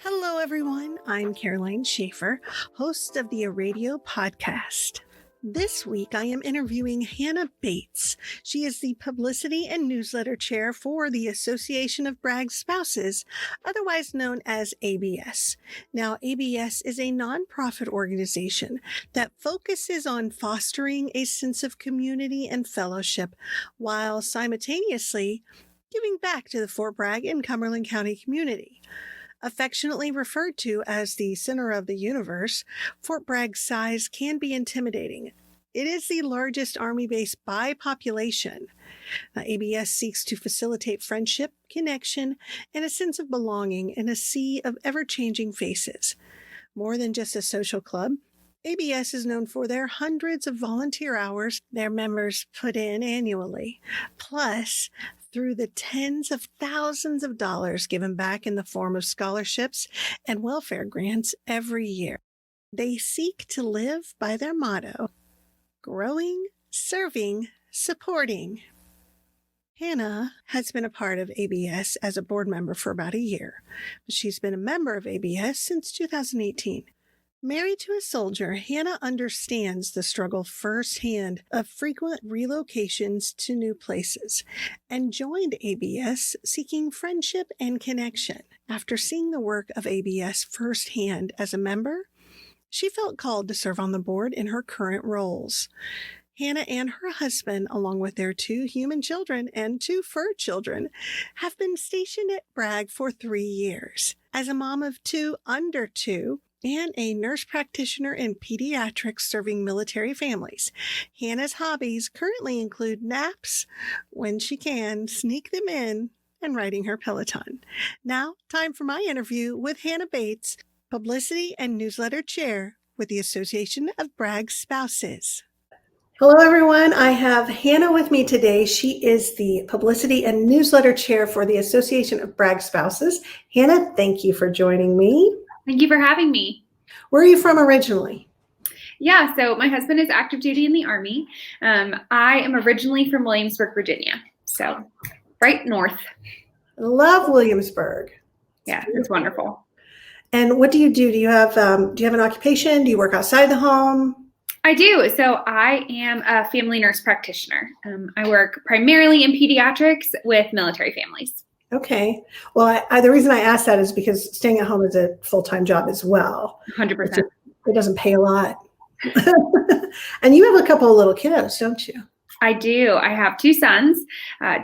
Hello, everyone. I'm Caroline Schaefer, host of the ARRAYdio podcast. This week, I am interviewing Hannah Bates. She is the Publicity and Newsletter Chair for the Association of Bragg Spouses, otherwise known as ABS. Now, ABS is a nonprofit organization that focuses on fostering a sense of community and fellowship while simultaneously giving back to the Fort Bragg and Cumberland County community. Affectionately referred to as the center of the universe, Fort Bragg's size can be intimidating. It is the largest Army base by population. ABS seeks to facilitate friendship, connection, and a sense of belonging in a sea of ever-changing faces. More than just a social club, ABS is known for their hundreds of volunteer hours their members put in annually, plus through the tens of thousands of dollars given back in the form of scholarships and welfare grants every year. They seek to live by their motto, growing, serving, supporting. Hannah has been a part of ABS as a board member for about a year, but she's been a member of ABS since 2018. Married to a soldier, Hannah understands the struggle firsthand of frequent relocations to new places and joined ABS seeking friendship and connection. After seeing the work of ABS firsthand as a member, she felt called to serve on the board in her current roles. Hannah and her husband, along with their 2 human children and 2 fur children, have been stationed at Bragg for 3 years. As a mom of 2 under 2, and a nurse practitioner in pediatrics serving military families, Hannah's hobbies currently include naps, when she can sneak them in, and riding her Peloton. Now, time for my interview with Hannah Bates, Publicity and Newsletter Chair with the Association of Bragg Spouses. Hello, everyone. I have Hannah with me today. She is the Publicity and Newsletter Chair for the Association of Bragg Spouses. Hannah, thank you for joining me. Thank you for having me. Where are you from originally? Yeah, so my husband is active duty in the Army. I am originally from Williamsburg, Virginia, so right north. I love Williamsburg. Yeah, it's wonderful. And what do you do? Do you have an occupation? Do you work outside the home? I do. So I am a family nurse practitioner. I work primarily in pediatrics with military families. Okay. Well, the reason I asked that is because staying at home is a full-time job as well. 100%. It doesn't pay a lot. And you have a couple of little kiddos, don't you? I do. I have 2 sons.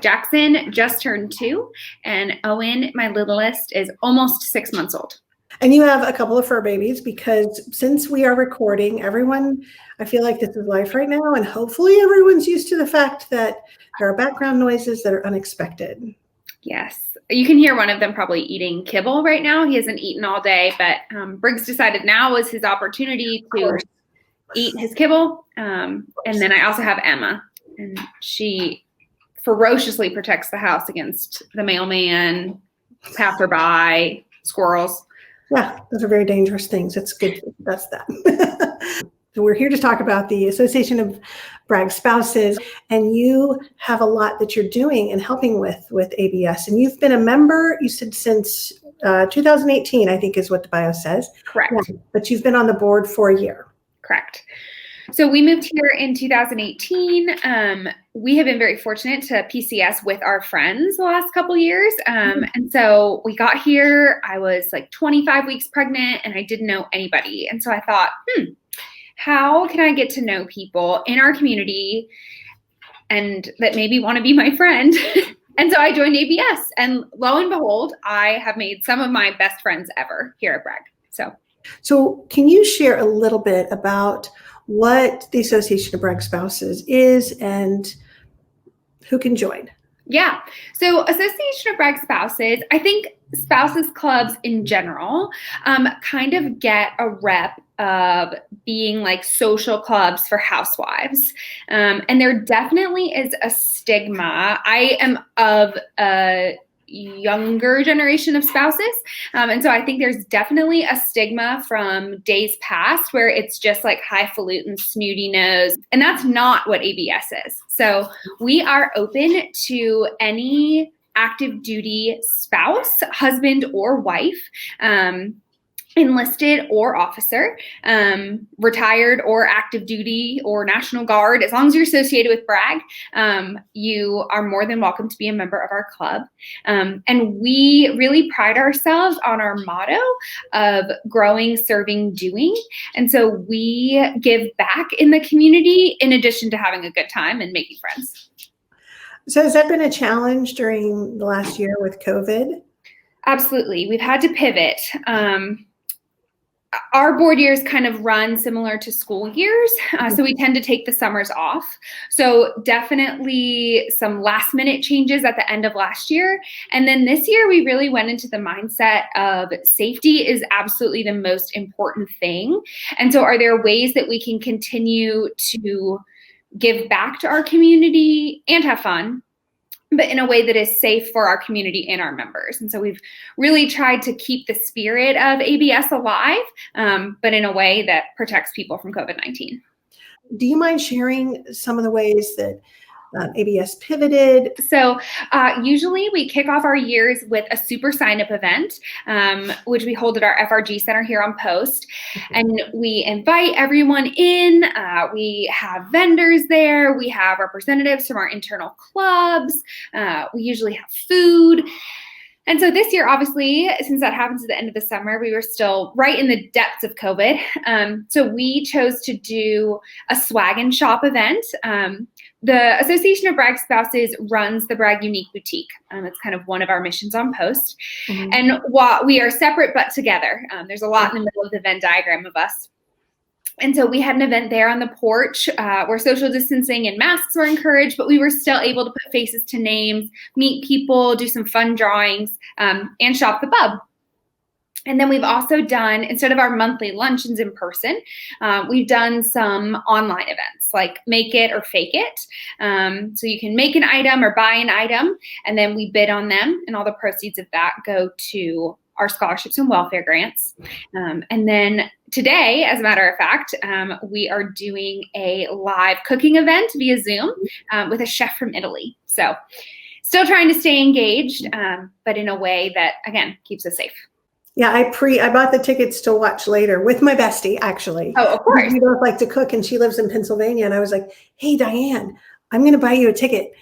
Jackson just turned 2, and Owen, my littlest, is almost 6 months old. And you have a couple of fur babies because since we are recording, I feel like this is life right now, and hopefully everyone's used to the fact that there are background noises that are unexpected. Yes. You can hear one of them probably eating kibble right now. He hasn't eaten all day, but Briggs decided now was his opportunity to eat his kibble. And then I also have Emma, and she ferociously protects the house against the mailman, passerby, squirrels. Yeah, those are very dangerous things. It's good that's that. So we're here to talk about the Association of Bragg Spouses, and you have a lot that you're doing and helping with ABS. And you've been a member, you said, since 2018, I think is what the bio says. Correct. Yeah, but you've been on the board for a year. Correct. So we moved here in 2018. We have been very fortunate to PCS with our friends the last couple years. And so we got here, I was like 25 weeks pregnant, and I didn't know anybody. And so I thought, how can I get to know people in our community and that maybe want to be my friend? And so I joined ABS, and lo and behold, I have made some of my best friends ever here at Bragg. So can you share a little bit about what the Association of Bragg Spouses is and who can join? Yeah. So Association of Bragg Spouses, I think spouses clubs in general kind of get a rep of being like social clubs for housewives. And there definitely is a stigma. I am of a younger generation of spouses. And so I think there's definitely a stigma from days past where it's just like highfalutin, snooty nose. And that's not what ABS is. So we are open to any active duty spouse, husband or wife, enlisted or officer, retired or active duty or National Guard. As long as you're associated with Bragg, you are more than welcome to be a member of our club. And we really pride ourselves on our motto of growing, serving, doing. And so we give back in the community in addition to having a good time and making friends. So has that been a challenge during the last year with COVID? Absolutely. We've had to pivot. Our board years kind of run similar to school years, so we tend to take the summers off. So definitely some last minute changes at the end of last year. And then this year, we really went into the mindset of safety is absolutely the most important thing. And so are there ways that we can continue to give back to our community and have fun, but in a way that is safe for our community and our members? And so we've really tried to keep the spirit of ABS alive, but in a way that protects people from COVID-19. Do you mind sharing some of the ways that ABS pivoted? So usually we kick off our years with a super sign-up event, which we hold at our FRG Center here on Post. And we invite everyone in. We have vendors there. We have representatives from our internal clubs. We usually have food. And so this year, obviously, since that happens at the end of the summer, we were still right in the depths of COVID. So we chose to do a swag and shop event. The Association of Bragg Spouses runs the Bragg Unique Boutique. It's kind of one of our missions on Post. And while we are separate but together, there's a lot in the middle of the Venn diagram of us. And so we had an event there on the porch where social distancing and masks were encouraged, but we were still able to put faces to names, meet people, do some fun drawings, and shop the pub. And then we've also done, instead of our monthly luncheons in person, we've done some online events like Make It or Fake It. So you can make an item or buy an item, and then we bid on them, and all the proceeds of that go to our scholarships and welfare grants. And then today, as a matter of fact, we are doing a live cooking event via Zoom with a chef from Italy. So still trying to stay engaged, but in a way that, again, keeps us safe. Yeah, I bought the tickets to watch later with my bestie, actually. Oh, of course. We both like to cook, and she lives in Pennsylvania. And I was like, hey, Diane, I'm going to buy you a ticket,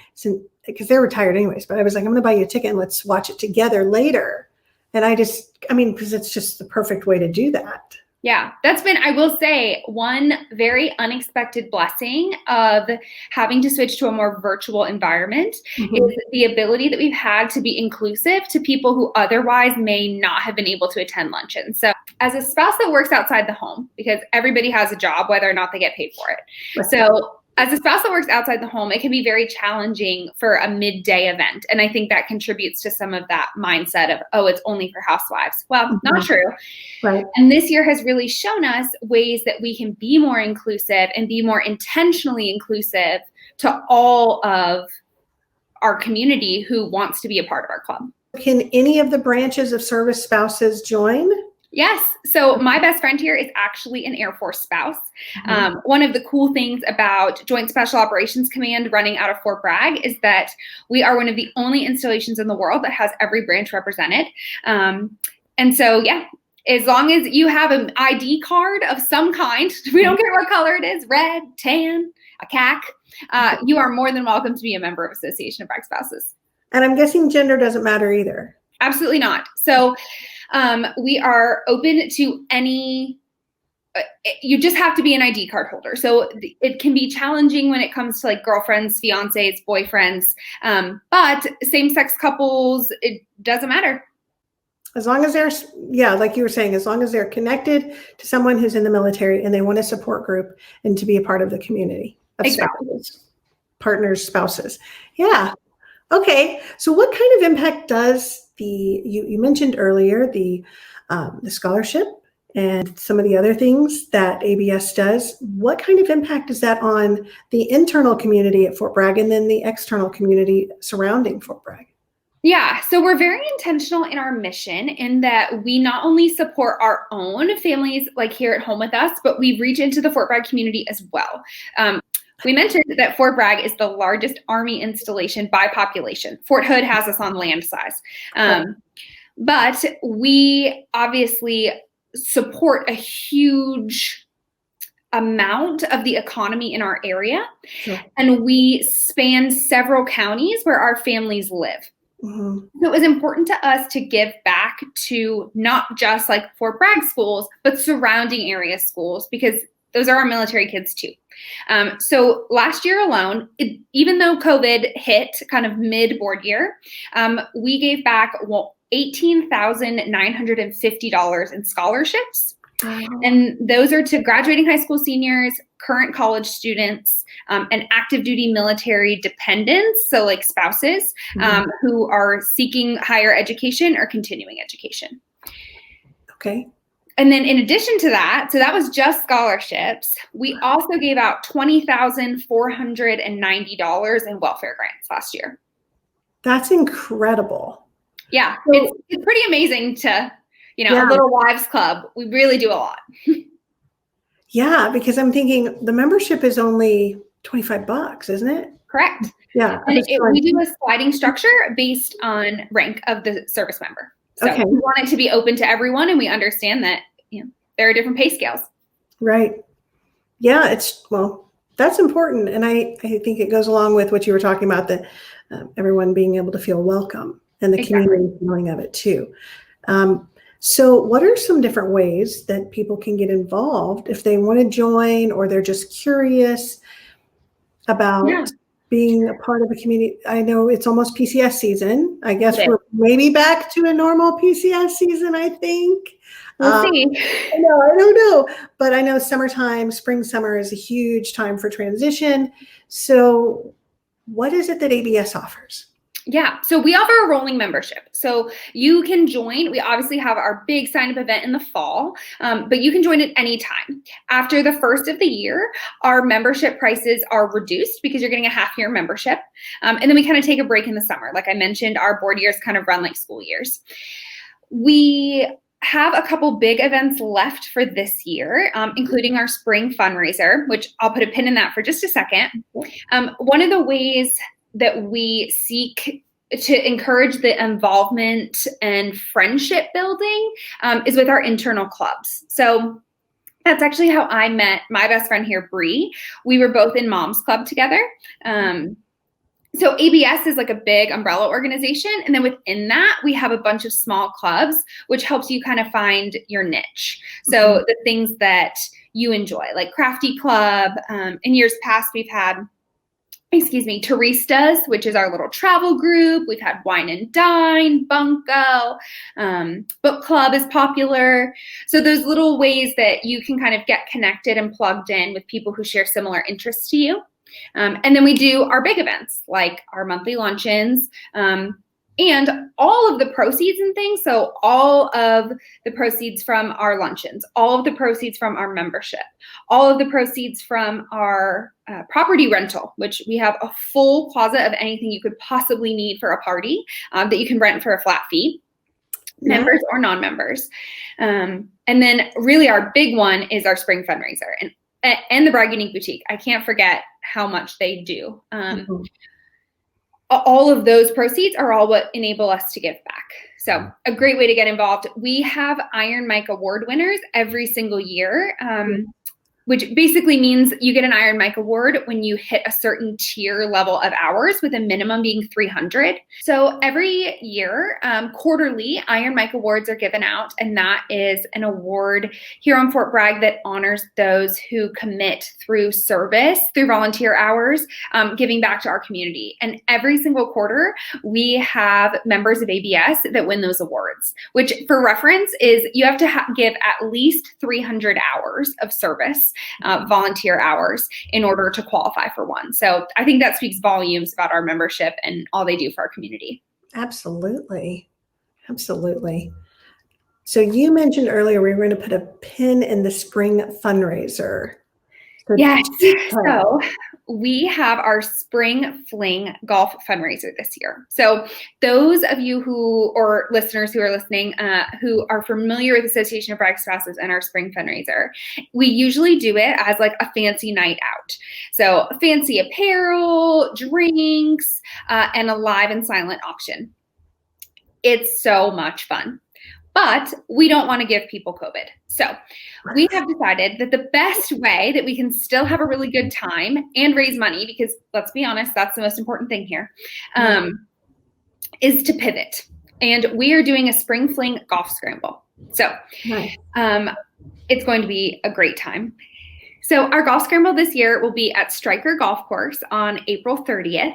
because they're retired anyways. But I was like, I'm going to buy you a ticket and let's watch it together later. And because it's just the perfect way to do that. Yeah, that's been, I will say, one very unexpected blessing of having to switch to a more virtual environment is the ability that we've had to be inclusive to people who otherwise may not have been able to attend luncheons. So as a spouse that works outside the home, because everybody has a job, whether or not they get paid for it. Right. So as a spouse that works outside the home, it can be very challenging for a midday event. And I think that contributes to some of that mindset of, oh, it's only for housewives. Well, not true. Right. And this year has really shown us ways that we can be more inclusive and be more intentionally inclusive to all of our community who wants to be a part of our club. Can any of the branches of service spouses join? Yes. So my best friend here is actually an Air Force spouse. One of the cool things about Joint Special Operations Command running out of Fort Bragg is that we are one of the only installations in the world that has every branch represented. And so, yeah, as long as you have an ID card of some kind, we don't care what color it is, red, tan, a CAC, you are more than welcome to be a member of Association of Bragg Spouses. And I'm guessing gender doesn't matter either. Absolutely not. So we are open to any, you just have to be an ID card holder. So it can be challenging when it comes to like girlfriends, fiancés, boyfriends, but same-sex couples, it doesn't matter. As long as they're, like you were saying, as long as they're connected to someone who's in the military and they want a support group and to be a part of the community of spouses, partners, spouses. Yeah. Okay. So what kind of impact does you mentioned earlier, the scholarship and some of the other things that ABS does. What kind of impact is that on the internal community at Fort Bragg and then the external community surrounding Fort Bragg? Yeah, so we're very intentional in our mission in that we not only support our own families like here at home with us, but we reach into the Fort Bragg community as well. We mentioned that Fort Bragg is the largest Army installation by population. Fort Hood has us on land size. But we obviously support a huge amount of the economy in our area. Sure. And we span several counties where our families live. Mm-hmm. So it was important to us to give back to not just like Fort Bragg schools, but surrounding area schools, because those are our military kids too. So last year alone, even though COVID hit kind of mid-board year, we gave back $18,950 in scholarships. Wow. And those are to graduating high school seniors, current college students, and active duty military dependents, so like spouses, who are seeking higher education or continuing education. Okay. And then in addition to that, so that was just scholarships, we also gave out $20,490 in welfare grants last year. That's incredible. Yeah, it's pretty amazing to, a little wives club. We really do a lot. Yeah, because I'm thinking the membership is only $25, isn't it? Correct. Yeah. And we do a sliding structure based on rank of the service member. So we want it to be open to everyone, and we understand that there are different pay scales. Right. Yeah, that's important. And I think it goes along with what you were talking about, that everyone being able to feel welcome and the community feeling of it too. So what are some different ways that people can get involved if they want to join, or they're just curious about being a part of a community? I know it's almost PCS season. I guess we're maybe back to a normal PCS season, I think. We'll see. I don't know. But I know summertime, spring, summer is a huge time for transition. So what is it that ABS offers? Yeah, so we offer a rolling membership. So you can join. We obviously have our big sign-up event in the fall, but you can join at any time. After the first of the year, our membership prices are reduced because you're getting a half-year membership. And then we kind of take a break in the summer. Like I mentioned, our board years kind of run like school years. We have a couple big events left for this year, including our spring fundraiser, which I'll put a pin in that for just a second. One of the ways that we seek to encourage the involvement and friendship building is with our internal clubs. So that's actually how I met my best friend here, Bree. We were both in Mom's Club together. So ABS is like a big umbrella organization. And then within that, we have a bunch of small clubs, which helps you kind of find your niche. So the things that you enjoy, like Crafty Club. In years past, we've had Taristas, which is our little travel group. We've had Wine and Dine, Bunko, Book Club is popular. So those little ways that you can kind of get connected and plugged in with people who share similar interests to you. And then we do our big events, like our monthly luncheons, and all of the proceeds and things. So all of the proceeds from our luncheons, all of the proceeds from our membership, all of the proceeds from our property rental, which we have a full closet of anything you could possibly need for a party that you can rent for a flat fee, members or non-members. And then really our big one is our spring fundraiser and the Bragg Unique Boutique. I can't forget how much they do. All of those proceeds are all what enable us to give back. So a great way to get involved. We have Iron Mike Award winners every single year, which basically means you get an Iron Mike Award when you hit a certain tier level of hours, with a minimum being 300. So every year, quarterly, Iron Mike Awards are given out, and that is an award here on Fort Bragg that honors those who commit through service, through volunteer hours, giving back to our community. And every single quarter, we have members of ABS that win those awards, which for reference is you have to give at least 300 hours of service, volunteer hours, in order to qualify for one. So I think that speaks volumes about our membership and all they do for our community. Absolutely. Absolutely. So you mentioned earlier we were going to put a pin in the spring fundraiser. Yes. So we have our Spring Fling golf fundraiser this year. So those of you or listeners who are listening, who are familiar with Association of Bragg Spouses and our spring fundraiser, we usually do it as like a fancy night out. So fancy apparel, drinks, and a live and silent auction. It's so much fun. But we don't want to give people COVID. So we have decided that the best way that we can still have a really good time and raise money, because let's be honest, that's the most important thing here, is to pivot. And we are doing a Spring Fling golf scramble. So it's going to be a great time. So our golf scramble this year will be at Stryker Golf Course on April 30th.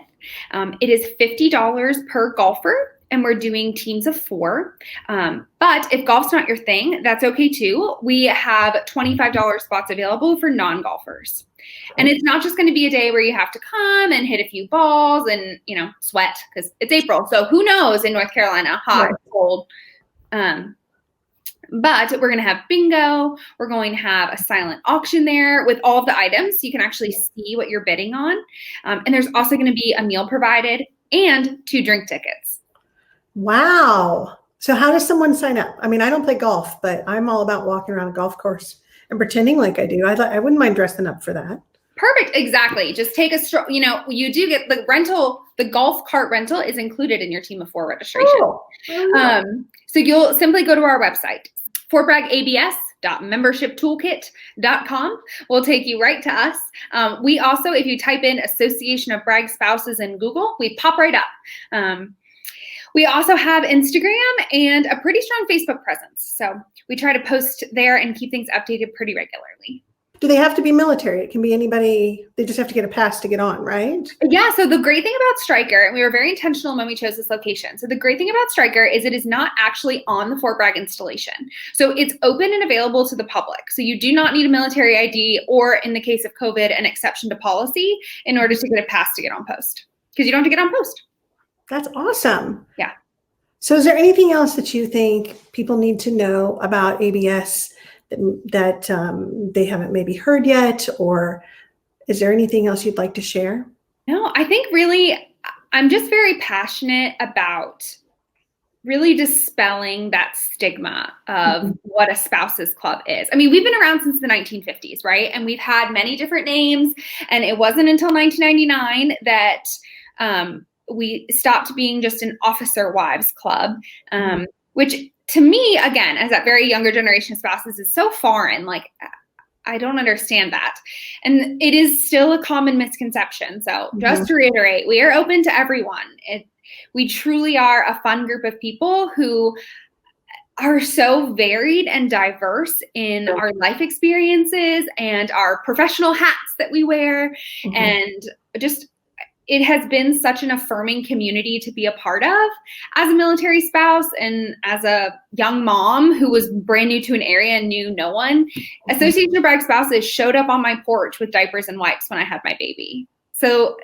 It is $50 per golfer. And we're doing teams of 4. But if golf's not your thing, that's okay too. We have $25 spots available for non-golfers. And it's not just going to be a day where you have to come and hit a few balls and, sweat, because it's April. So who knows in North Carolina, hot, cold. But we're going to have bingo. We're going to have a silent auction there with all of the items, so you can actually see what you're bidding on. And there's also going to be a meal provided and 2 drink tickets. Wow. So how does someone sign up? I mean, I don't play golf, but I'm all about walking around a golf course and pretending like I do. I wouldn't mind dressing up for that. Perfect. Exactly. Just take a stroll. You do get the rental, the golf cart rental is included in your team of 4 registration. Oh. So you'll simply go to our website, fortbraggabs.membershiptoolkit.com. Will take you right to us. We also, if you type in Association of Bragg Spouses in Google, we pop right up. We also have Instagram and a pretty strong Facebook presence. So we try to post there and keep things updated pretty regularly. Do they have to be military? It can be anybody. They just have to get a pass to get on, right? Yeah. So the great thing about Stryker, and we were very intentional when we chose this location. So the great thing about Stryker is it is not actually on the Fort Bragg installation. So it's open and available to the public. So you do not need a military ID or, in the case of COVID, an exception to policy in order to get a pass to get on post, because you don't have to get on post. That's awesome. Yeah. So is there anything else that you think people need to know about ABS that they haven't maybe heard yet? Or is there anything else you'd like to share? No, I think really I'm just very passionate about really dispelling that stigma of what a spouses club is. I mean, we've been around since the 1950s, right? And we've had many different names. And it wasn't until 1999 that we stopped being just an officer wives club, which to me, again, as that very younger generation of spouses, is so foreign. Like, I don't understand that. And it is still a common misconception. So just to reiterate, we are open to everyone. We truly are a fun group of people who are so varied and diverse in our life experiences and our professional hats that we wear. And just, it has been such an affirming community to be a part of as a military spouse and as a young mom who was brand new to an area and knew no one. Association of Bragg Spouses showed up on my porch with diapers and wipes when I had my baby. So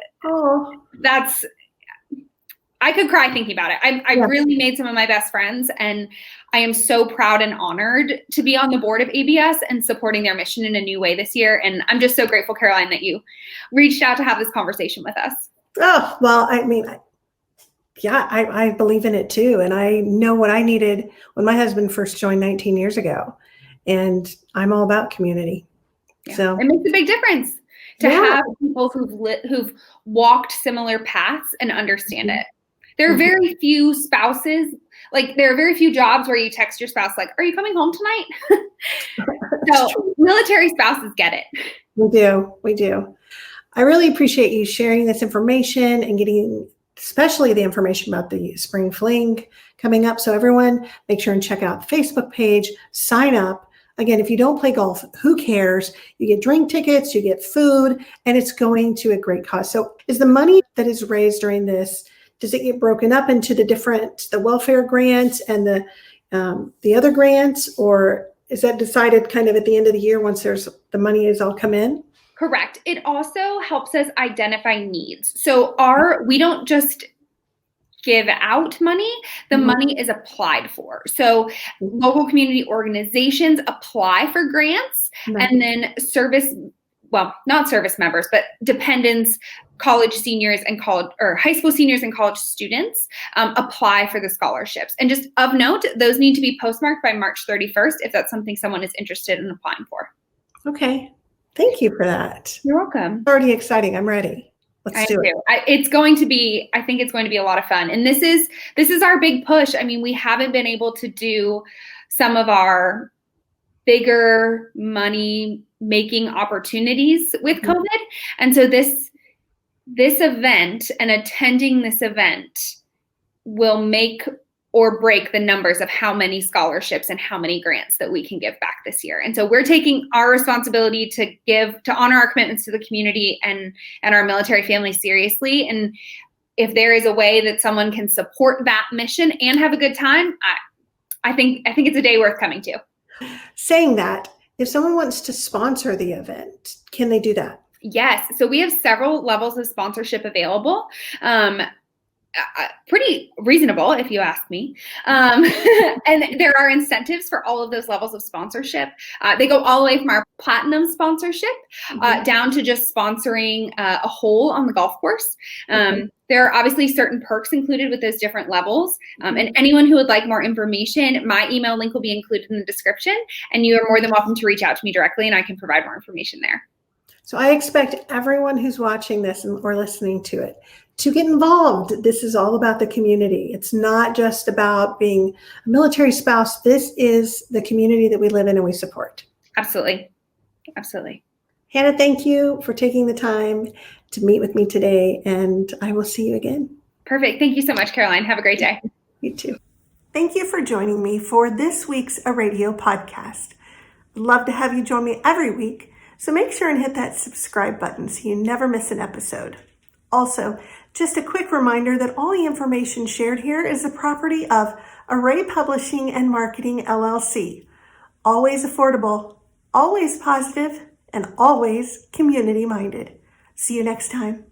I could cry thinking about it. I really made some of my best friends, and I am so proud and honored to be on the board of ABS and supporting their mission in a new way this year. And I'm just so grateful, Caroline, that you reached out to have this conversation with us. Oh, well, I mean, I believe in it too. And I know what I needed when my husband first joined 19 years ago. And I'm all about community. Yeah. So it makes a big difference to have people who've walked similar paths and understand it. There are very few spouses, like there are very few jobs where you text your spouse, like, are you coming home tonight? So military spouses get it. We do. I really appreciate you sharing this information and getting especially the information about the Spring Fling coming up. So everyone, make sure and check out the Facebook page, sign up. Again, if you don't play golf, who cares? You get drink tickets, you get food, and it's going to a great cause. So is the money that is raised during this, does it get broken up into the welfare grants and the other grants, or is that decided kind of at the end of the year once the money has all come in? Correct. It also helps us identify needs. So we don't just give out money, the money is applied for. So local community organizations apply for grants and then service well, not service members, but dependents, college seniors and high school seniors and college students apply for the scholarships. And just of note, those need to be postmarked by March 31st if that's something someone is interested in applying for. Okay. Thank you for that. You're welcome. It's already exciting. I'm ready. Let's do it. I think it's going to be a lot of fun. And this is our big push. I mean, we haven't been able to do some of our bigger money making opportunities with COVID. And so this event and attending this event will make or break the numbers of how many scholarships and how many grants that we can give back this year. And so we're taking our responsibility to honor our commitments to the community and our military family seriously. And if there is a way that someone can support that mission and have a good time, I think it's a day worth coming to. Saying that, if someone wants to sponsor the event, can they do that? Yes. So we have several levels of sponsorship available. Pretty reasonable, if you ask me. And there are incentives for all of those levels of sponsorship. They go all the way from our platinum sponsorship down to just sponsoring a hole on the golf course. There are obviously certain perks included with those different levels. And anyone who would like more information, my email link will be included in the description. And you are more than welcome to reach out to me directly, and I can provide more information there. So I expect everyone who's watching this or listening to it to get involved. This is all about the community. It's not just about being a military spouse. This is the community that we live in and we support. Absolutely. Absolutely. Hannah, thank you for taking the time to meet with me today, and I will see you again. Perfect. Thank you so much, Caroline. Have a great day. You too. Thank you for joining me for this week's ARRAYdio podcast. I'd love to have you join me every week, so make sure and hit that subscribe button so you never miss an episode. Also, just a quick reminder that all the information shared here is the property of Array Publishing and Marketing, LLC. Always affordable, always positive, and always community-minded. See you next time.